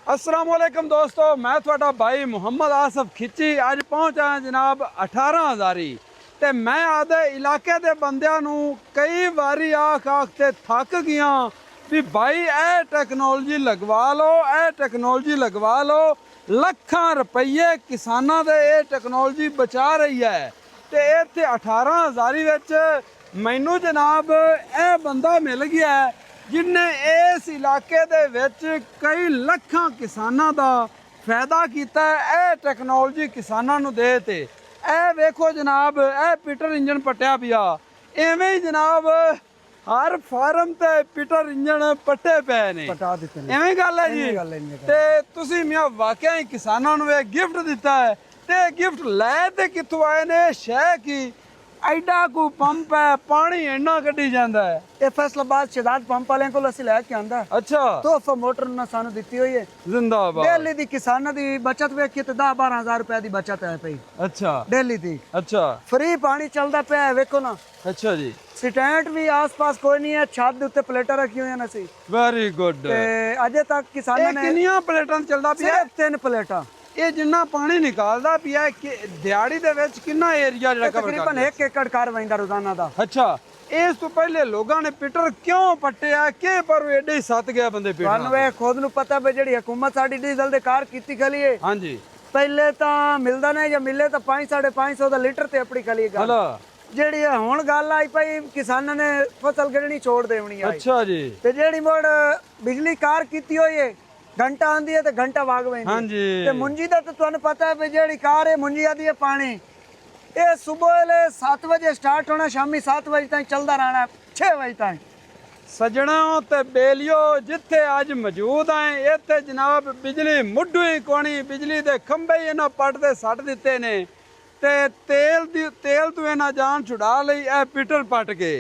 अस्सलाम वालेकुम दोस्तों, मैं थोड़ा भाई मुहम्मद आसफ खिची अज पहुंचा जनाब 18 हज़ारी ते मैं आदे इलाके दे बंदियां नू कई बारी आख ते थक गया भी भाई ए टेक्नोलॉजी लगवा लो, ए टेक्नोलॉजी लगवा लो। लखां रुपये किसानां दे ए टेक्नोलॉजी बचा रही है ते इत्थे 18 हज़ारी विच मैनू जनाब ए बंदा मिल गया है जिन्हें इस इलाके दे विच कई लखां किसानां दा फायदा किया है। ए टेक्नोलॉजी किसानां नू दे ते ए वेखो जनाब, ए पीटर इंजन पट्टिया पिया इवें ही जनाब हर फार्म ते पीटर इंजन पट्टे पे ने, पटा दिते ने। इवें गल है जी। ते तुसी मियां वाकई ही किसानां नू एक गिफ्ट दिता है ते गिफ्ट लै ते कित्थों आए ने? शह की एडा को पंप है, पानी इन्ना कड्डी जांदा है। ये फैसलाबाद शहजाद पंप वाले को असि लैके आंदा अच्छा, तोहफा मोटर ने सानू दित्ती हुई है। जिंदाबाद। डेली दी किसानां दी बचत वेखी ते 10-12 हज़ार रुपए दी बचत है पई अच्छा डेली दी। अच्छा फ्री पानी चलदा पिया है, वेखो ना। अच्छा जी, स्टैंड भी आस-पास कोई नहीं है, छत दे उत्ते प्लेटां रखी हुई हैं असी वेरी गुड। ते अजे तक किसानां ने किन्नियां प्लेटां चलदा पिया? सिर्फ 3 प्लेटां। ये जिन्ना पानी निकालदा पिया कि दिहाड़ी दे विच किन्ना एरिया जेड़ा कवर तकरीबन करदा? 1 एकड़ कार वहिंदा रोजाना दा। अच्छा, इस तो पहले लोगों ने पीटर क्यों पट्टे है के पर एडे ही सत गया बंदे पीटर? ਤੁਹਾਨੂੰ ਵੇ ਖੁਦ ਨੂੰ ਪਤਾ ਵੀ ਜਿਹੜੀ ਹਕੂਮਤ ਸਾਡੀ ਡੀਜ਼ਲ ਦੇ ਕਾਰ ਕੀਤੀ ਖਲੀ ਏ। ਹਾਂਜੀ, ਪਹਿਲੇ ਤਾਂ ਮਿਲਦਾ ਨਹੀਂ, ਜਾਂ ਮਿਲੇ ਤਾਂ 5-550 ਦਾ ਲੀਟਰ ਤੇ ਆਪਣੀ ਖਲੀ ਗੱਲ। ਹਲਾ ਜਿਹੜੀ ਹੁਣ ਗੱਲ ਆਈ ਪਈ ਕਿਸਾਨਾਂ ਨੇ ਫਸਲ ਗਿਰਣੀ ਛੋੜ ਦੇਣੀ ਆਈ अच्छा जी, ਤੇ ਜਿਹੜੀ ਮੋੜ ਬਿਜਲੀ ਕਾਰ ਕੀਤੀ ਹੋਈ ਏ, ਘੰਟਾ ਆਂਦੀ ਹੈ ਤੇ ਘੰਟਾ ਵਾਗ ਵੈਂਦੀ ਹਾਂਜੀ। ਤੇ ਮੁੰਜੀ ਦਾ ਤਾਂ ਤੁਹਾਨੂੰ ਪਤਾ ਹੈ ਵੀ ਜਿਹੜੀ ਕਾਰ ਹੈ ਮੁੰਜੀ ਆਦੀ ਹੈ ਪਾਣੀ ਇਹ ਸਵੇਰ ਵੇਲੇ 7 ਵਜੇ ਸਟਾਰਟ ਹੋਣਾ, ਸ਼ਾਮੀ 7 ਵਜੇ ਤੱਕ ਚੱਲਦਾ ਰਹਿਣਾ, 6 ਵਜੇ ਤੱਕ। सजणों ते बेलियो जिथे अज मौजूद हैं इत्थे जनाब बिजली मुड्ढू ही कोनी, बिजली दे खंबे ही इन्हां पट ते सट दिते ने ते तेल तो इन्हां जान छुड़ा लई ए पीटर पट के।